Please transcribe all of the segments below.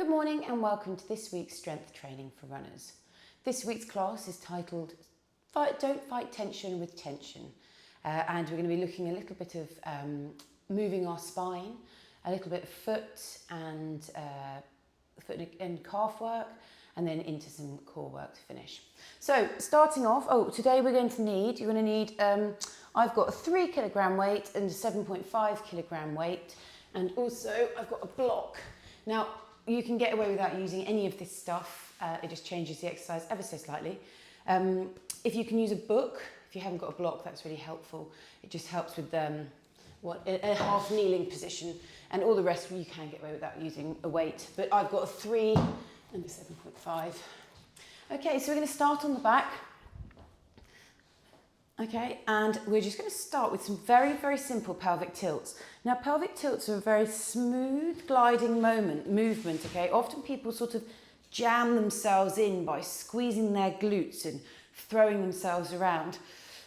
Good morning and welcome to this week's strength training for runners. This week's class is titled Don't Fight Tension with Tension, and we're going to be looking a little bit of moving our spine, a little bit of foot and calf work, and then into some core work to finish. So starting off, today you're going to need, I've got a 3 kilogram weight and a 7.5 kilogram weight, and also I've got a block. Now, you can get away without using any of this stuff. It just changes the exercise ever so slightly. If you can use a book, if you haven't got a block, that's really helpful. It just helps with a half kneeling position, and all the rest you can get away without using a weight. But I've got a 3 and a 7.5. Okay, so we're going to start on the back. Okay, and we're just going to start with some very, very simple pelvic tilts. Now, pelvic tilts are a very smooth gliding movement, okay? Often people sort of jam themselves in by squeezing their glutes and throwing themselves around.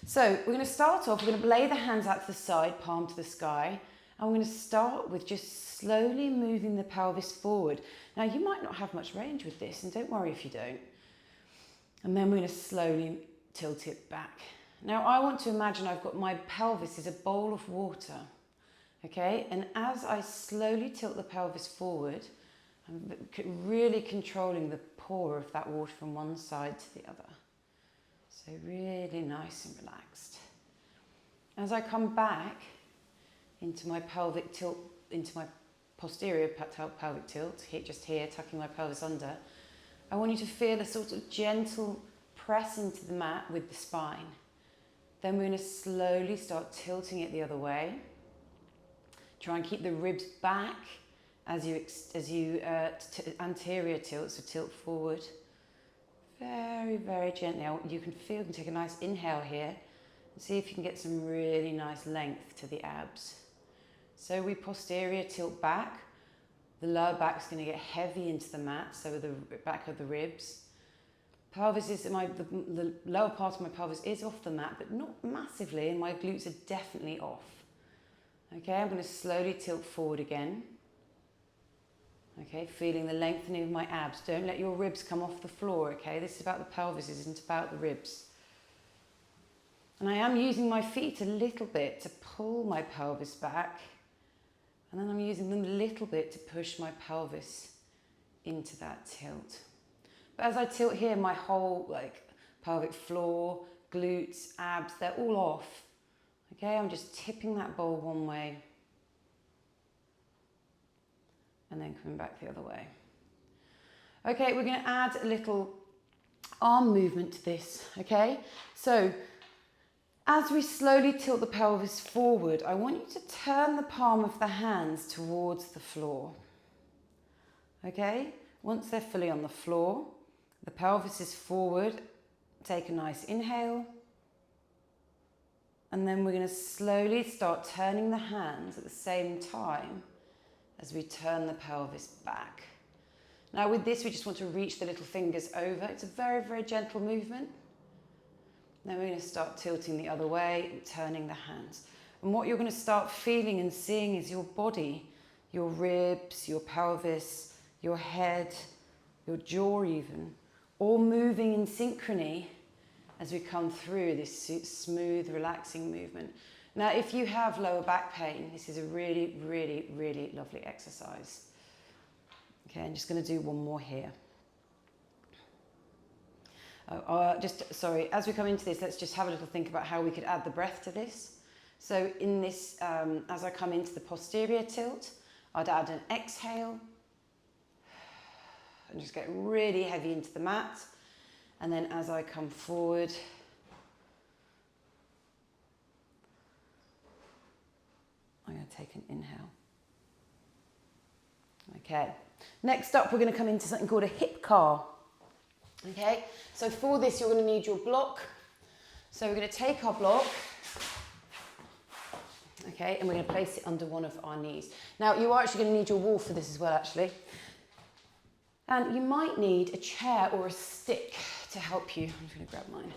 So we're going to start off, we're going to lay the hands out to the side, palm to the sky, and we're going to start with just slowly moving the pelvis forward. Now, you might not have much range with this, and don't worry if you don't. And then we're going to slowly tilt it back. Now, I want to imagine I've got my pelvis is a bowl of water, okay? And as I slowly tilt the pelvis forward, I'm really controlling the pour of that water from one side to the other. So really nice and relaxed. As I come back into my pelvic tilt, into my posterior pelvic tilt, just here, tucking my pelvis under, I want you to feel a sort of gentle press into the mat with the spine. Then we're going to slowly start tilting it the other way. Try and keep the ribs back as you anterior tilt, so tilt forward. Very, very gently. You can take a nice inhale here and see if you can get some really nice length to the abs. So we posterior tilt back. The lower back's going to get heavy into the mat, so the back of the ribs. Pelvis is the lower part of my pelvis is off the mat, but not massively, and my glutes are definitely off. Okay, I'm going to slowly tilt forward again. Okay, feeling the lengthening of my abs. Don't let your ribs come off the floor, okay? This is about the pelvis, this isn't about the ribs. And I am using my feet a little bit to pull my pelvis back, and then I'm using them a little bit to push my pelvis into that tilt. But as I tilt here, my whole pelvic floor, glutes, abs, they're all off. Okay, I'm just tipping that bowl one way and then coming back the other way. Okay, we're going to add a little arm movement to this, okay? So as we slowly tilt the pelvis forward, I want you to turn the palm of the hands towards the floor. Okay, once they're fully on the floor, the pelvis is forward, take a nice inhale, and then we're going to slowly start turning the hands at the same time as we turn the pelvis back. Now with this, we just want to reach the little fingers over. It's a very, very gentle movement. Then we're going to start tilting the other way and turning the hands. And what you're going to start feeling and seeing is your body, your ribs, your pelvis, your head, your jaw even, all moving in synchrony as we come through this smooth, relaxing movement. Now, if you have lower back pain, this is a really, really, really lovely exercise. Okay, I'm just going to do one more here. As we come into this, let's just have a little think about how we could add the breath to this. So in this, as I come into the posterior tilt, I'd add an exhale, and just get really heavy into the mat. And then as I come forward, I'm going to take an inhale. Okay, next up we're going to come into something called a hip car. Okay, so for this you're going to need your block. So we're going to take our block, okay, and we're going to place it under one of our knees. Now you are actually going to need your wall for this as well, actually. And you might need a chair or a stick to help you. I'm just going to grab mine.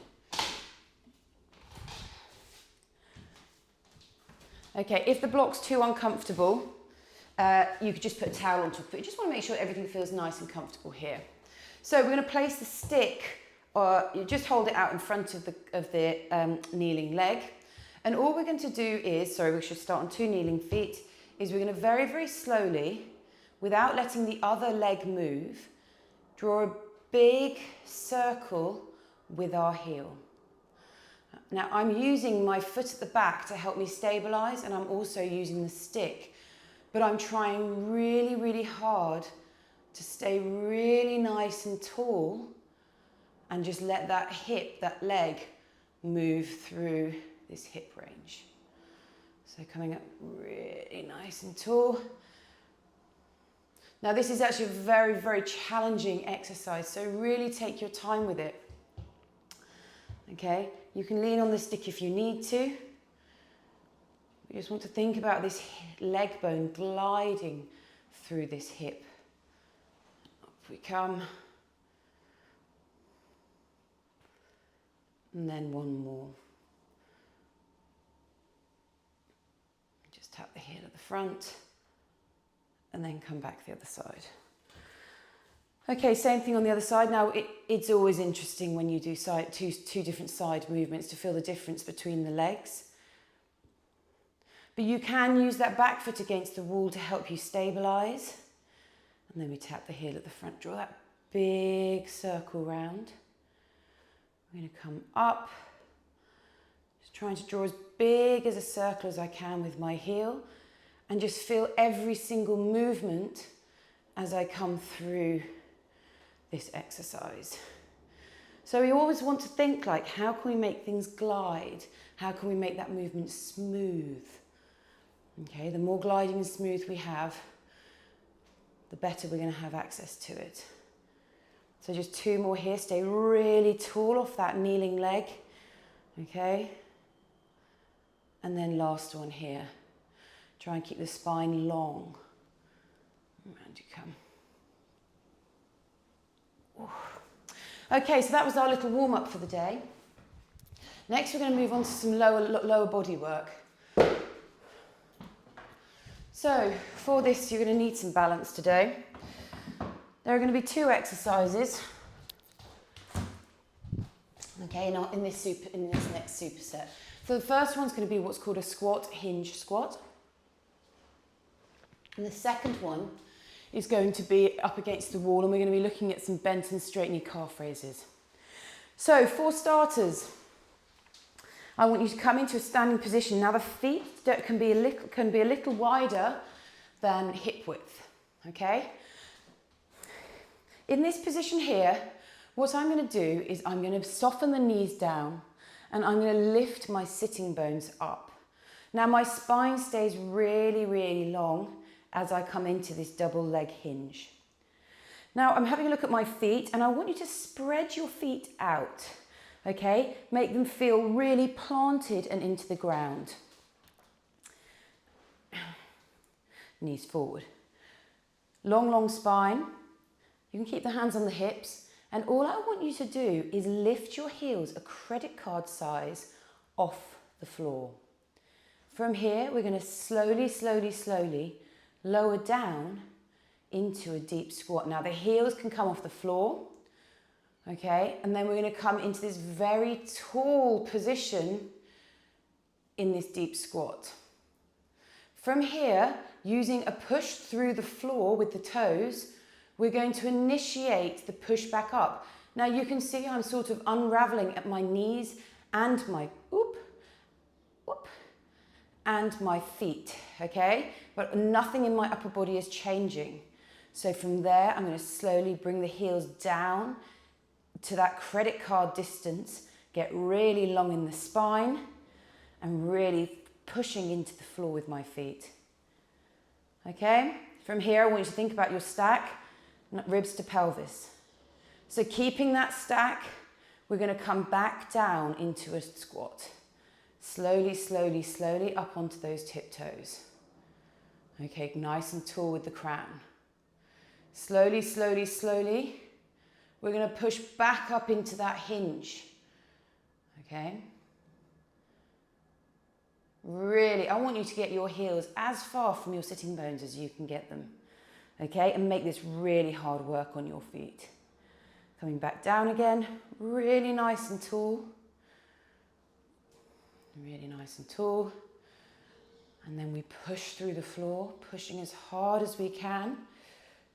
Okay, if the block's too uncomfortable, You could just put a towel on top of it. You just want to make sure everything feels nice and comfortable here. So we're going to place the stick, or you just hold it out in front of the kneeling leg. And all we're going to do is, sorry, we should start on 2 kneeling feet, is we're going to very, very slowly, without letting the other leg move, draw a big circle with our heel. Now I'm using my foot at the back to help me stabilize, and I'm also using the stick, but I'm trying really, really hard to stay really nice and tall and just let that hip, that leg, move through this hip range. So coming up really nice and tall. Now this is actually a very, very challenging exercise, so really take your time with it. Okay, you can lean on the stick if you need to. You just want to think about this leg bone gliding through this hip. Up we come. And then one more. Just tap the heel at the front and then come back the other side. Okay, same thing on the other side. Now, it's always interesting when you do two different side movements to feel the difference between the legs. But you can use that back foot against the wall to help you stabilize. And then we tap the heel at the front, draw that big circle round. I'm going to come up, just trying to draw as big as a circle as I can with my heel, and just feel every single movement as I come through this exercise. So we always want to think like, how can we make things glide? How can we make that movement smooth? Okay, the more gliding and smooth we have, the better we're going to have access to it. So just 2 more here. Stay really tall off that kneeling leg. Okay. And then last one here. Try and keep the spine long. Around you come. Ooh. Okay, so that was our little warm-up for the day. Next, we're going to move on to some lower body work. So for this, you're going to need some balance today. There are going to be 2 exercises, okay, in this next superset. So the first one's going to be what's called a squat hinge squat. And the second one is going to be up against the wall, and we're going to be looking at some bent and straight knee calf raises. So for starters, I want you to come into a standing position. Now the feet can be a little wider than hip width, okay? In this position here, what I'm going to do is I'm going to soften the knees down and I'm going to lift my sitting bones up. Now my spine stays really, really long as I come into this double leg hinge. Now I'm having a look at my feet and I want you to spread your feet out, okay? Make them feel really planted and into the ground. Knees forward. Long, long spine. You can keep the hands on the hips, and all I want you to do is lift your heels a credit card size off the floor. From here, we're going to slowly, slowly, slowly lower down into a deep squat. Now the heels can come off the floor, okay? And then we're going to come into this very tall position in this deep squat. From here, using a push through the floor with the toes, we're going to initiate the push back up. Now you can see I'm sort of unraveling at my knees and my and my feet, okay? But nothing in my upper body is changing. So from there, I'm going to slowly bring the heels down to that credit card distance, get really long in the spine and really pushing into the floor with my feet. Okay? From here, I want you to think about your stack, ribs to pelvis. So keeping that stack, we're going to come back down into a squat. Slowly, slowly, slowly up onto those tiptoes. Okay, nice and tall with the crown. Slowly, slowly, slowly, we're going to push back up into that hinge. Okay? Really, I want you to get your heels as far from your sitting bones as you can get them. Okay, and make this really hard work on your feet. Coming back down again, really nice and tall. Really nice and tall. And then we push through the floor, pushing as hard as we can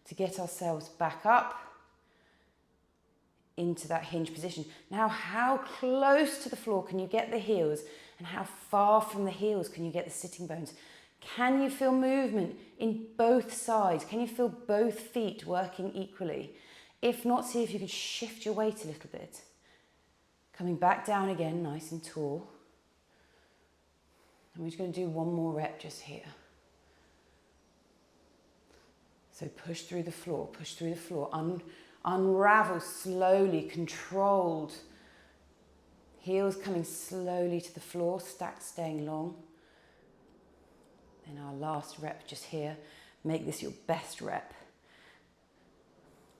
to get ourselves back up into that hinge position. Now, how close to the floor can you get the heels, and how far from the heels can you get the sitting bones? Can you feel movement in both sides? Can you feel both feet working equally? If not, see if you can shift your weight a little bit. Coming back down again, nice and tall. And we're just going to do one more rep just here. So push through the floor, push through the floor. Unravel slowly, controlled. Heels coming slowly to the floor, stacked, staying long. Then our last rep just here. Make this your best rep.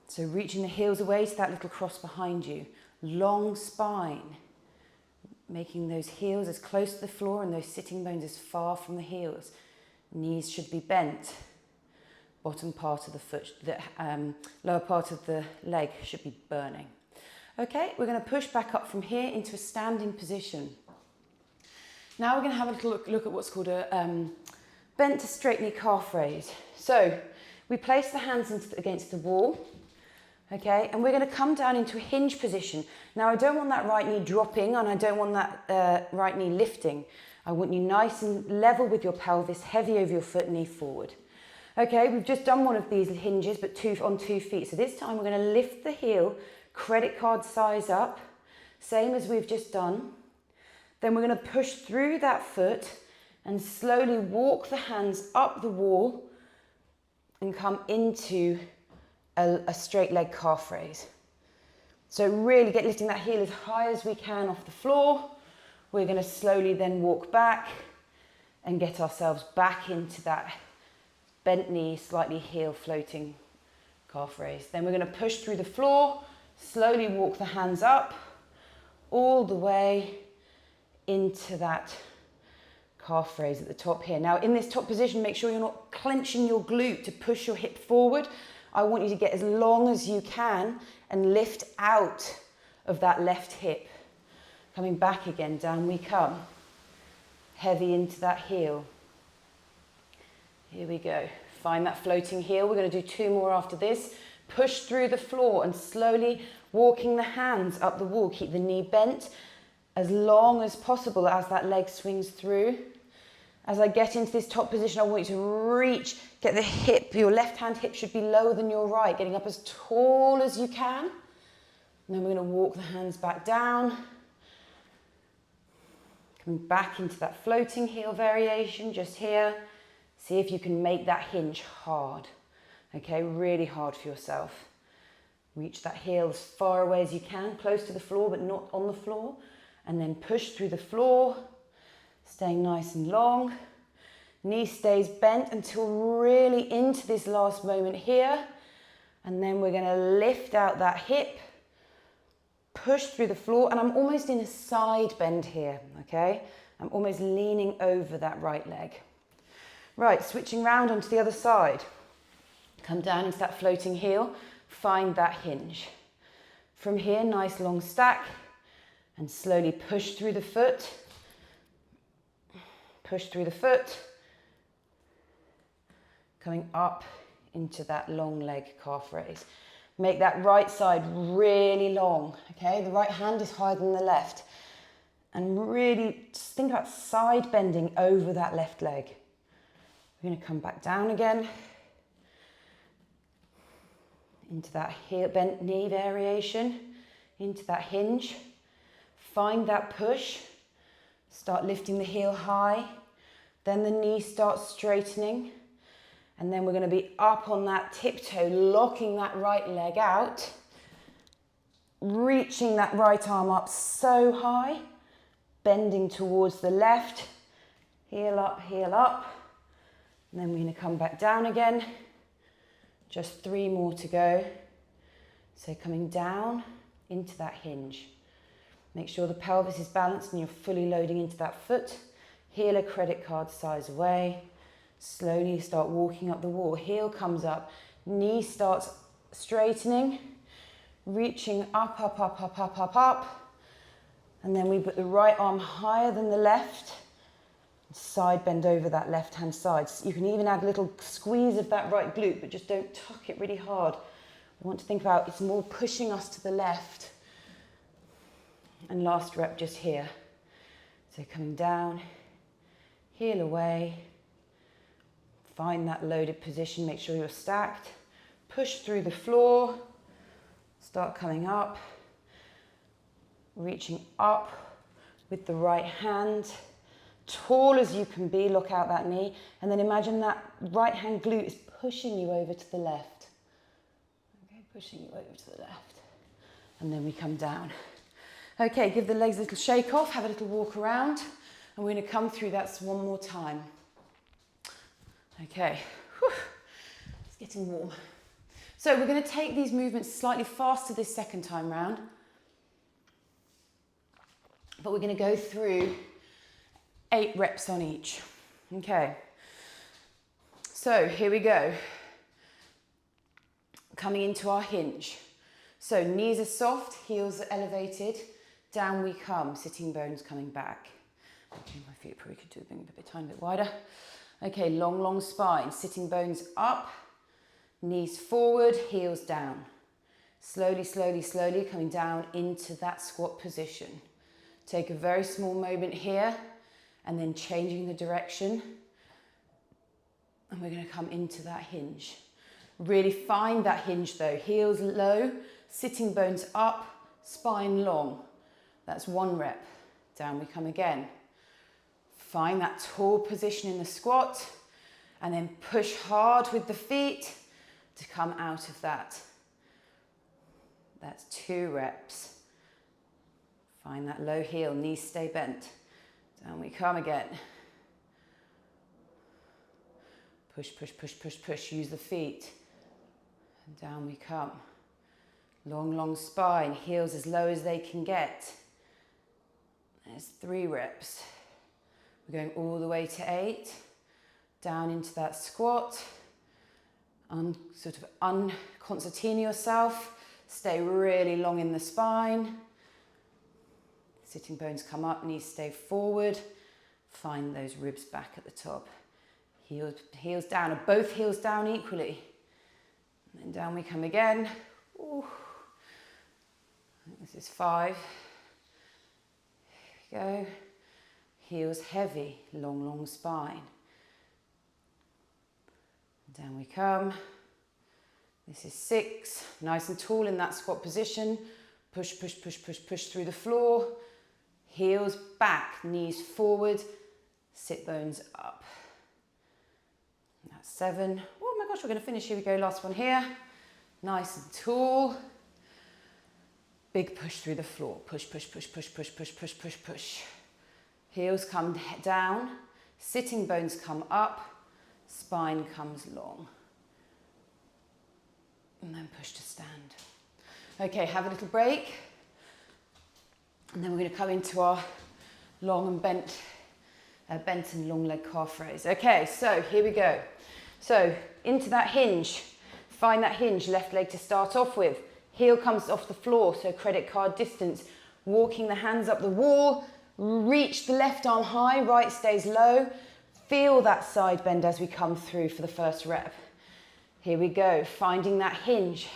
So reaching the heels away to that little cross behind you. Long spine. Making those heels as close to the floor and those sitting bones as far from the heels. Knees should be bent. Bottom part of the foot, the lower part of the leg should be burning. Okay, we're going to push back up from here into a standing position. Now we're going to have a little look at what's called a bent to straight knee calf raise. So we place the hands against the wall. Okay, and we're going to come down into a hinge position. Now I don't want that right knee dropping, and I don't want that right knee lifting. I want you nice and level with your pelvis, heavy over your foot, knee forward. Okay, we've just done one of these hinges, but on 2 feet. So this time we're going to lift the heel, credit card size up, same as we've just done. Then we're going to push through that foot and slowly walk the hands up the wall and come into a straight leg calf raise. So really lifting that heel as high as we can off the floor. We're going to slowly then walk back and get ourselves back into that bent knee, slightly heel floating calf raise. Then we're going to push through the floor, slowly walk the hands up all the way into that calf raise at the top here. Now in this top position, make sure you're not clenching your glute to push your hip forward. I want you to get as long as you can and lift out of that left hip. Coming back again, down we come. Heavy into that heel. Here we go. Find that floating heel. We're going to do 2 more after this. Push through the floor and slowly walking the hands up the wall. Keep the knee bent as long as possible as that leg swings through. As I get into this top position, I want you to reach, get the hip, your left hand hip should be lower than your right, getting up as tall as you can. And then we're going to walk the hands back down. Coming back into that floating heel variation just here. See if you can make that hinge hard. Okay, really hard for yourself. Reach that heel as far away as you can, close to the floor but not on the floor. And then push through the floor, staying nice and long. Knee stays bent until really into this last moment here. And then we're going to lift out that hip, push through the floor, and I'm almost in a side bend here, okay? I'm almost leaning over that right leg. Right, switching round onto the other side. Come down into that floating heel, find that hinge. From here, nice long stack, and slowly push through the foot. Push through the foot. Coming up into that long leg calf raise. Make that right side really long, okay? The right hand is higher than the left. And really just think about side bending over that left leg. We're going to come back down again. Into that heel bent knee variation. Into that hinge. Find that push. Start lifting the heel high. Then the knee starts straightening. And then we're going to be up on that tiptoe, locking that right leg out. Reaching that right arm up so high. Bending towards the left. Heel up, heel up. And then we're going to come back down again. Just 3 more to go. So coming down into that hinge. Make sure the pelvis is balanced and you're fully loading into that foot. heel a credit card size away. Slowly start walking up the wall. Heel comes up, knee starts straightening, reaching up, up, up, up, up, up, up. And then we put the right arm higher than the left. Side bend over that left hand side. So you can even add a little squeeze of that right glute, but just don't tuck it really hard. We want to think about it's more pushing us to the left. And last rep just here. So coming down, heel away. Find that loaded position, make sure you're stacked. Push through the floor. Start coming up. Reaching up with the right hand. Tall as you can be, look out that knee. And then imagine that right hand glute is pushing you over to the left. Okay, pushing you over to the left. And then we come down. Okay, give the legs a little shake off, have a little walk around. And we're going to come through that one more time. Okay, whew. It's getting warm. So we're going to take these movements slightly faster this second time round. But we're going to go through 8 reps on each. Okay. So here we go. Coming into our hinge. So knees are soft, heels are elevated. Down we come, sitting bones coming back. Okay, my feet probably could do a bit tiny bit wider. Okay, long, long spine. Sitting bones up, knees forward, heels down. Slowly, slowly, slowly coming down into that squat position. Take a very small moment here and then changing the direction. And we're going to come into that hinge. Really find that hinge though. Heels low, sitting bones up, spine long. That's 1 rep. Down we come again. Find that tall position in the squat and then push hard with the feet to come out of that. That's 2 reps. Find that low heel, knees stay bent. Down we come again. Push, push, push, push, push. Use the feet. And down we come. Long, long spine. Heels as low as they can get. There's 3 reps. We're going all the way to 8. Down into that squat. Sort of unconcertina yourself. Stay really long in the spine. Sitting bones come up, knees stay forward. Find those ribs back at the top. Heels down, or both heels down equally. And then down we come again. Ooh. This is 5. Here we go. Heels heavy, long, long spine. Down we come. This is 6. Nice and tall in that squat position. Push, push, push, push, push through the floor. Heels back, knees forward, sit bones up. That's 7. Oh my gosh, we're going to finish. Here we go, last one here. Nice and tall. Big push through the floor. Push, push, push, push, push, push, push, push, push. Heels come down, sitting bones come up, spine comes long. And then push to stand. Okay, have a little break. And then we're going to come into our long and bent and long leg calf raise. Okay, so here we go. So into that hinge. Find that hinge, left leg to start off with. Heel comes off the floor, so credit card distance. Walking the hands up the wall. Reach the left arm high, right stays low. Feel that side bend as we come through for the first rep. Here we go, finding that hinge.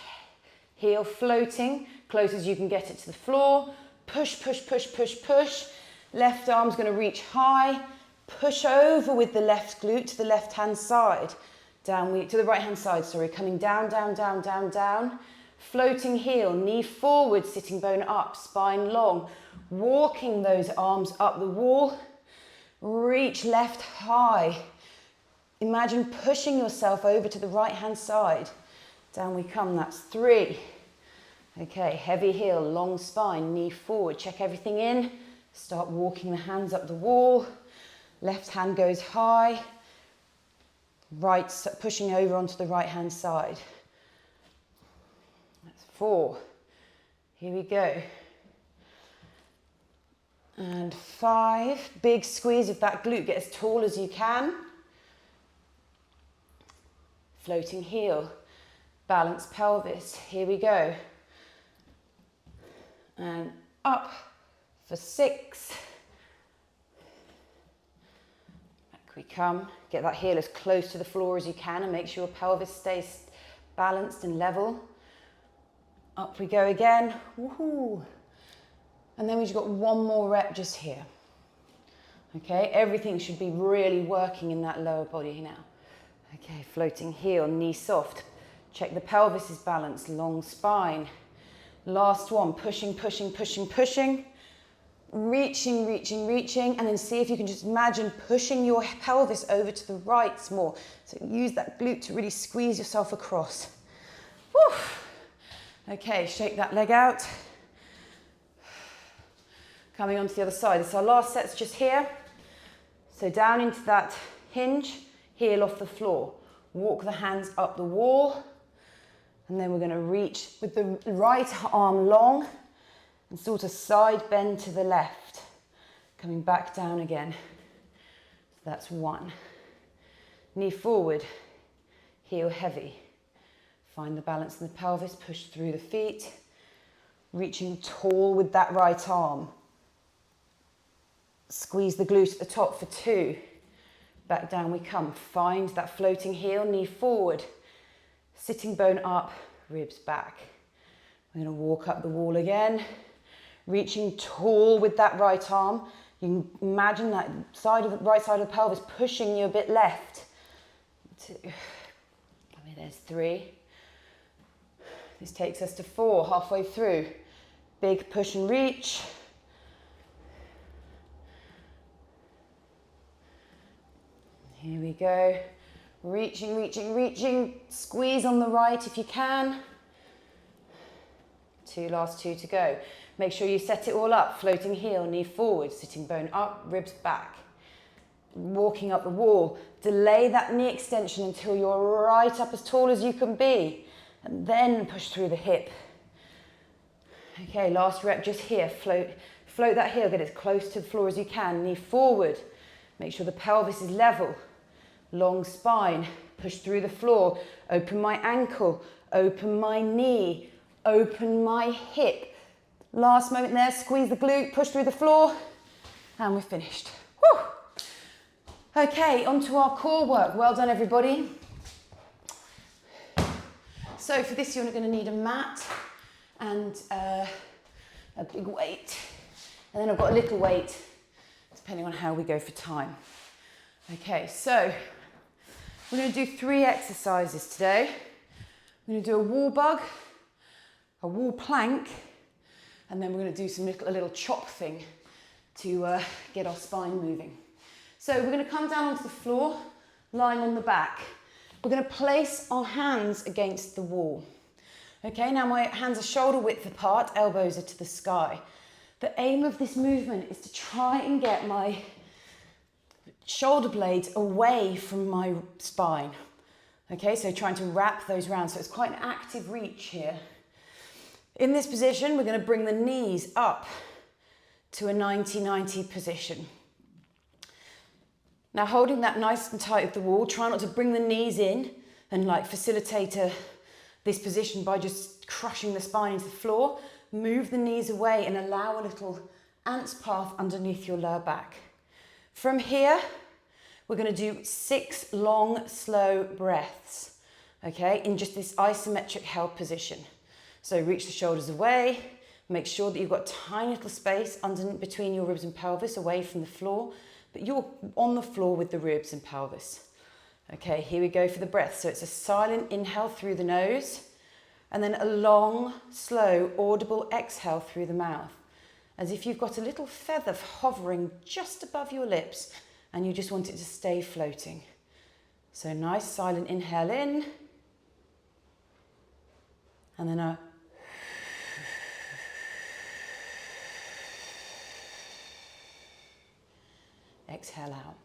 Heel floating, close as you can get it to the floor. Push, push, push, push, push. Left arm's going to reach high. Push over with the left glute to the left hand side. To the right hand side, sorry. Coming down, down, down, down, down. Floating heel, knee forward, sitting bone up, spine long. Walking those arms up the wall. Reach left high. Imagine pushing yourself over to the right hand side. Down we come, that's 3. Okay, heavy heel, long spine, knee forward. Check everything in. Start walking the hands up the wall. Left hand goes high. Right, pushing over onto the right hand side. That's 4. Here we go. And 5, big squeeze of that glute, get as tall as you can. Floating heel, balanced pelvis, here we go. And up for 6. Back we come, get that heel as close to the floor as you can and make sure your pelvis stays balanced and level. Up we go again, woohoo. And then we've got one more rep just here. Okay, everything should be really working in that lower body now. Okay, floating heel, knee soft. Check the pelvis is balanced, long spine. Last one, pushing, pushing, pushing, pushing. Reaching, reaching, reaching. And then see if you can just imagine pushing your pelvis over to the right more. So use that glute to really squeeze yourself across. Woo. Okay, shake that leg out. Coming onto the other side. This is our last set's just here. So down into that hinge, heel off the floor. Walk the hands up the wall. And then we're going to reach with the right arm long and sort of side bend to the left. Coming back down again. So that's 1. Knee forward, heel heavy. Find the balance in the pelvis, push through the feet. Reaching tall with that right arm. Squeeze the glute at the top for 2. Back down we come. Find that floating heel, knee forward. Sitting bone up, ribs back. We're going to walk up the wall again. Reaching tall with that right arm. You can imagine that right side of the pelvis pushing you a bit left. 2. There's 3. This takes us to 4, halfway through. Big push and reach. Here we go. Reaching, reaching, reaching. Squeeze on the right if you can. 2, last 2 to go. Make sure you set it all up. Floating heel, knee forward, sitting bone up, ribs back. Walking up the wall. Delay that knee extension until you're right up as tall as you can be. And then push through the hip. Okay, last rep just here. Float that heel, get as close to the floor as you can. Knee forward. Make sure the pelvis is level. Long spine, push through the floor, open my ankle, open my knee, open my hip. Last moment there, squeeze the glute, push through the floor, and we're finished. Woo! Okay, onto our core work. Well done, everybody. So for this, you're going to need a mat and a big weight. And then I've got a little weight, depending on how we go for time. Okay, so we're going to do 3 exercises today. We're going to do a wall bug, a wall plank, and then we're going to do a little chop thing to get our spine moving. So we're going to come down onto the floor, lying on the back. We're going to place our hands against the wall. Okay, now my hands are shoulder width apart, elbows are to the sky. The aim of this movement is to try and get my shoulder blades away from my spine. Okay, so trying to wrap those round. So it's quite an active reach here. In this position, we're going to bring the knees up to a 90-90 position. Now holding that nice and tight at the wall, try not to bring the knees in and facilitate this position by just crushing the spine into the floor. Move the knees away and allow a little ant's path underneath your lower back. From here, we're going to do 6 long, slow breaths, okay, in just this isometric held position. So reach the shoulders away, make sure that you've got tiny little space between your ribs and pelvis away from the floor, but you're on the floor with the ribs and pelvis. Okay, here we go for the breath. So it's a silent inhale through the nose, and then a long, slow, audible exhale through the mouth, as if you've got a little feather hovering just above your lips and you just want it to stay floating. So nice silent inhale in, and then a exhale out.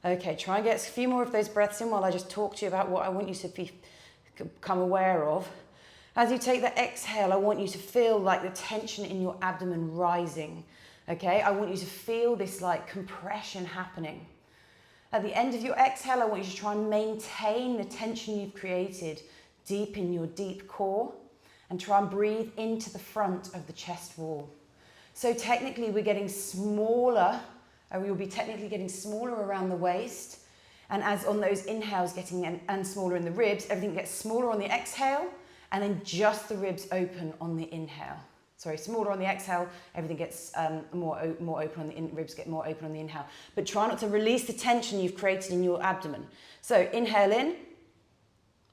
Okay, try and get a few more of those breaths in while I just talk to you about what I want you to become aware of. As you take the exhale, I want you to feel like the tension in your abdomen rising okay? I want you to feel this like compression happening. At the end of your exhale, I want you to try and maintain the tension you've created deep in your deep core and try and breathe into the front of the chest wall. So technically we're getting smaller, or you'll be technically getting smaller around the waist. And as on those inhales getting and smaller in the ribs, everything gets smaller on the exhale and then just the ribs open on the inhale. Sorry, smaller on the exhale, everything gets more open on the ribs get more open on the inhale. But try not to release the tension you've created in your abdomen. So inhale in,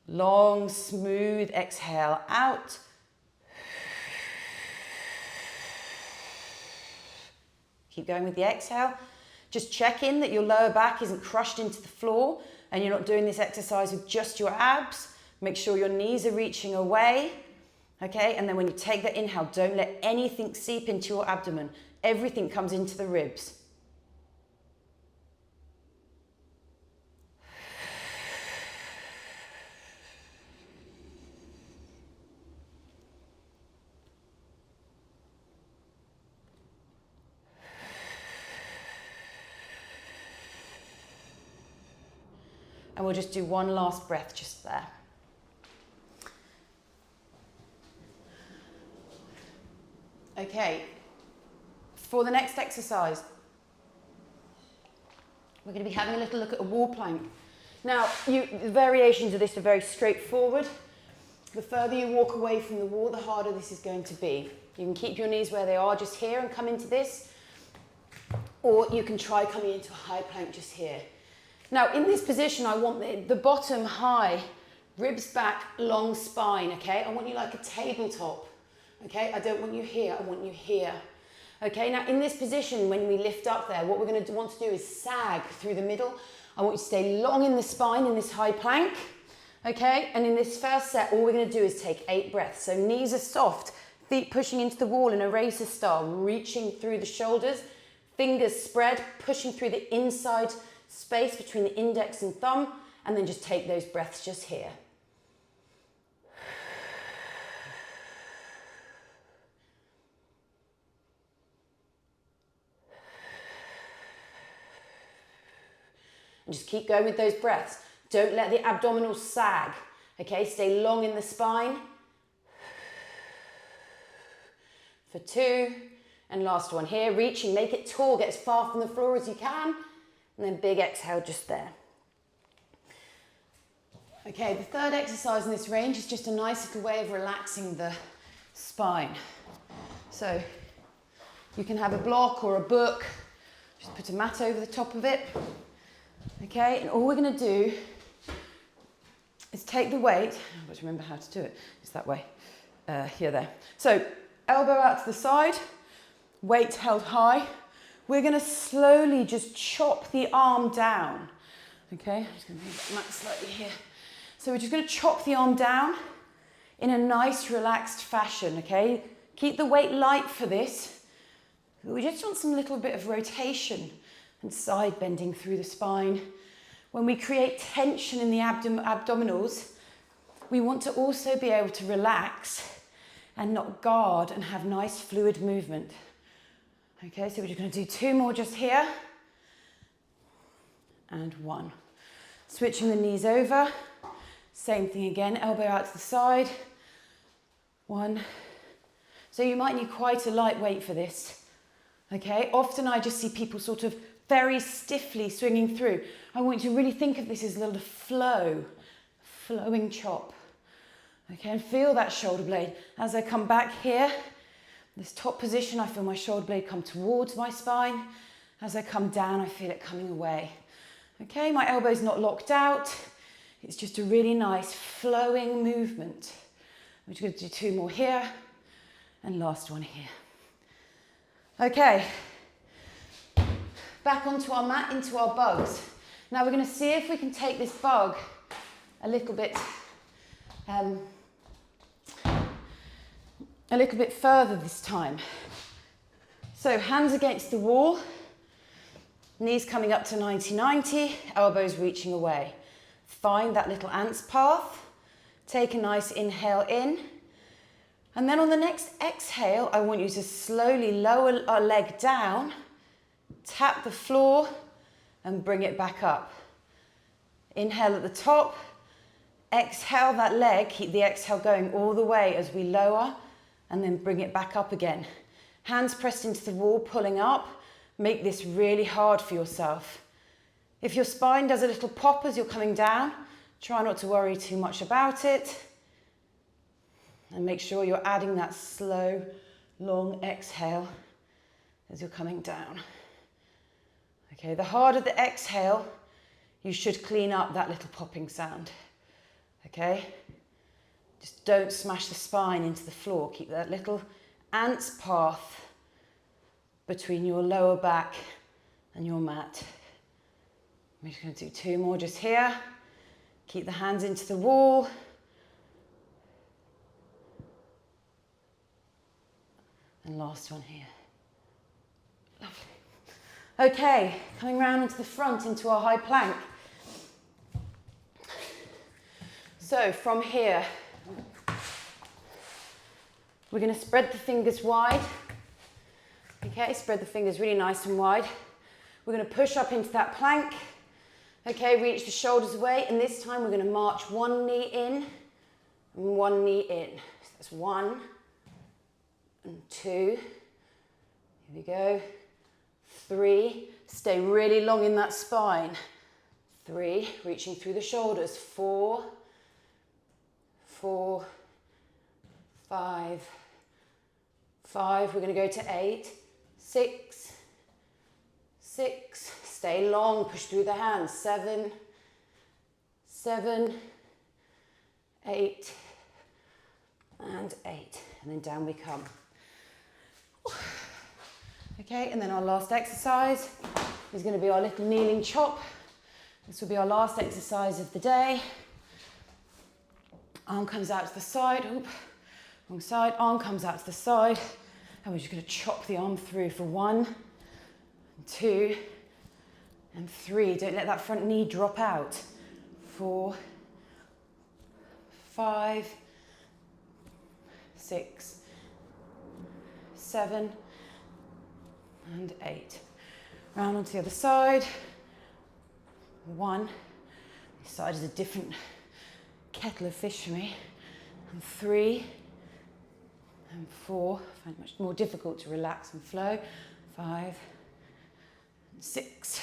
long, smooth exhale out. Keep going with the exhale. Just check in that your lower back isn't crushed into the floor and you're not doing this exercise with just your abs. Make sure your knees are reaching away. Okay, and then when you take that inhale, don't let anything seep into your abdomen. Everything comes into the ribs. And we'll just do one last breath just there. Okay, for the next exercise, we're going to be having a little look at a wall plank. Now, the variations of this are very straightforward. The further you walk away from the wall, the harder this is going to be. You can keep your knees where they are just here and come into this, or you can try coming into a high plank just here. Now, in this position, I want the bottom high, ribs back, long spine, okay? I want you like a tabletop. Okay, I don't want you here, I want you here. Okay, now in this position, when we lift up there, what we're going to want to do is sag through the middle. I want you to stay long in the spine in this high plank. Okay, and in this first set, all we're going to do is take 8 breaths. So knees are soft, feet pushing into the wall in a racer style, reaching through the shoulders, fingers spread, pushing through the inside space between the index and thumb, and then just take those breaths just here. And just keep going with those breaths. Don't let the abdominals sag. Okay, stay long in the spine. For 2, and last one here, reaching, make it tall, get as far from the floor as you can, and then big exhale just there. Okay, the third exercise in this range is just a nice little way of relaxing the spine. So you can have a block or a book, just put a mat over the top of it. Okay, and all we're going to do is take the weight, I've got to remember how to do it, it's that way, here, there. So, elbow out to the side, weight held high. We're going to slowly just chop the arm down. Okay, I'm just going to move that mat slightly here. So we're just going to chop the arm down in a nice relaxed fashion, okay? Keep the weight light for this. We just want some little bit of rotation and side bending through the spine. When we create tension in the abdominals, we want to also be able to relax and not guard and have nice fluid movement. Okay, so we're just going to do 2 more just here. And 1. Switching the knees over. Same thing again, elbow out to the side. 1. So you might need quite a light weight for this. Okay, often I just see people sort of very stiffly swinging through. I want you to really think of this as a little flowing chop. Okay, and feel that shoulder blade. As I come back here, this top position, I feel my shoulder blade come towards my spine. As I come down, I feel it coming away. Okay, my elbow's not locked out. It's just a really nice flowing movement. We're just going to do 2 more here, and last one here. Okay. Back onto our mat, into our bugs. Now we're going to see if we can take this bug a little bit further this time. So hands against the wall, knees coming up to 90-90, elbows reaching away. Find that little ant's path. Take a nice inhale in. And then on the next exhale, I want you to slowly lower our leg down, tap the floor, and bring it back up. Inhale at the top, exhale that leg, keep the exhale going all the way as we lower, and then bring it back up again. Hands pressed into the wall, pulling up. Make this really hard for yourself. If your spine does a little pop as you're coming down, try not to worry too much about it. And make sure you're adding that slow, long exhale as you're coming down. Okay, the harder the exhale, you should clean up that little popping sound. Okay? Just don't smash the spine into the floor. Keep that little ant's path between your lower back and your mat. We're just going to do 2 more just here. Keep the hands into the wall. And last one here. Lovely. Okay, coming round into the front into our high plank. So from here, we're going to spread the fingers wide. Okay, spread the fingers really nice and wide. We're going to push up into that plank. Okay, reach the shoulders away, and this time we're going to march 1 knee in and 1 knee in. So that's 1 and 2. Here we go. 3. Stay really long in that spine. 3. Reaching through the shoulders. 4. 4. 5. 5. We're going to go to 8. 6. 6. Stay long. Push through the hands. 7. 7. 8. And 8. And then down we come. Okay, and then our last exercise is going to be our little kneeling chop. This will be our last exercise of the day. Arm comes out to the side, wrong side, arm comes out to the side, and we're just going to chop the arm through for 1, 2, and 3. Don't let that front knee drop out. 4, 5, 6, 7, and 8. Round onto the other side. 1. This side is a different kettle of fish for me. And 3, and 4. I find it much more difficult to relax and flow. 5, and 6.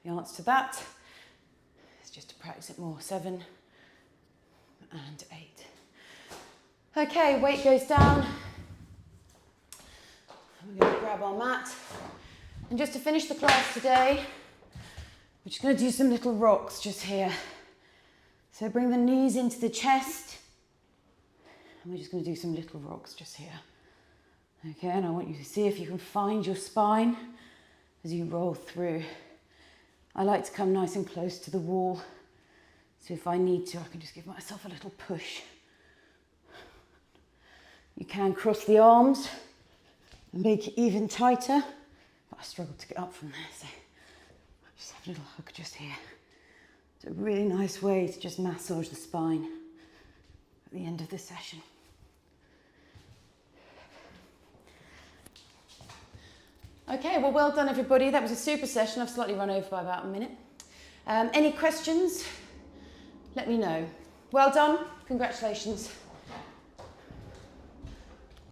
The answer to that is just to practice it more. 7 and 8. Okay, weight goes down. We're going to grab our mat. And just to finish the class today, we're just going to do some little rocks just here. So bring the knees into the chest. And we're just going to do some little rocks just here. Okay, and I want you to see if you can find your spine as you roll through. I like to come nice and close to the wall. So if I need to, I can just give myself a little push. You can cross the arms and make it even tighter, but I struggle to get up from there, so I just have a little hug just here. It's a really nice way to just massage the spine at the end of the session. Okay, well done everybody. That was a super session. I've slightly run over by about a minute. Any questions? Let me know. Well done, congratulations.